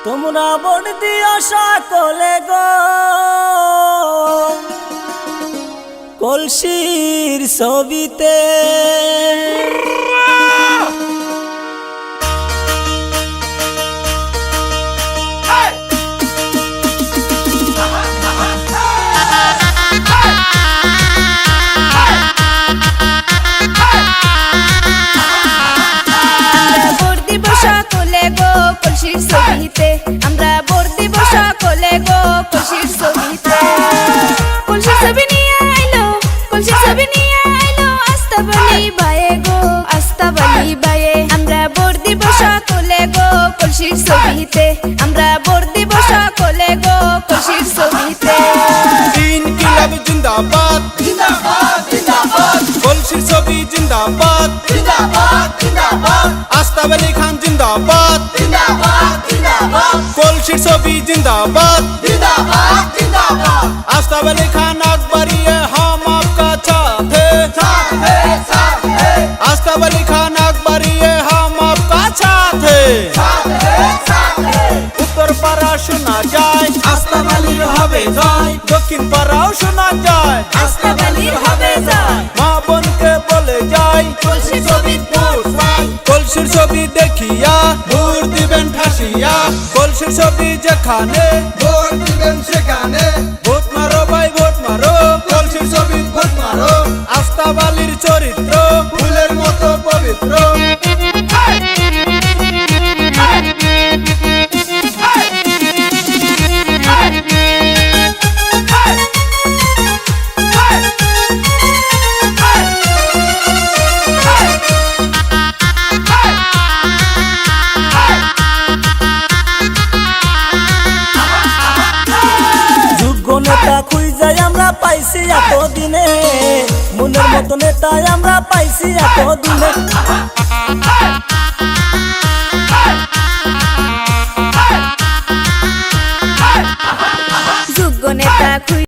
তোমরা ভোট দিও সকলে গো কলসির ছবিতে। আমরা ভোট দিব সকলে গো কলসির ছবিতে। কলসির ছবি নিয়ে আইলো, কলসির ছবি নিয়ে আইলো আস্তাবলি বায়ে গো, আস্তাবলি বায়ে। আমরা ভোট দিব সকলে গো কলসির ছবিতে। আমরা ভোট দিব সকলে গো কলসির ছবিতে। ইনকিলাব জিন্দাবাদ জিন্দাবাদ জিন্দাবাদ, কলসির ছবি জিন্দাবাদ জিন্দাবাদ জিন্দাবাদ, আস্তাবলি খান জিন্দাবাদ জিন্দাবাদ জিন্দাবাদ, কলসির ছবি জিন্দাবাদ জিন্দাবাদ জিন্দাবাদ, আস্তাবলি খান আকবরিয়ে हम आपका साथ है, আস্তাবলি খান আকবরিয়ে हम आपका साथ है। উত্তর পাড়া শোনা যায় আস্তাবলির হবে জয়, দক্ষিণ পাড়াও শোনা যায় আস্তাবলির হবে জয়। মা বোনকে বলে যাই কলসির ছবি ভোট চাই, কলসির ছবি দেখিয়া ভোট দিবেন ঠাসিয়া, কলসির ছবি যেখানে ভোট দিবেন সেখানে। ভোট মারো ভাই ভোট মারো, কলসির ছবি ভোট মারো, আস্তাবলির চরিত্র ফুলের মতো পবিত্র। নেতা খুঁজাই আমরা পাইছি এতদিনে, মনের মতো নেতা আমরা পাইছি এতদিনে। যোগ্য নেতা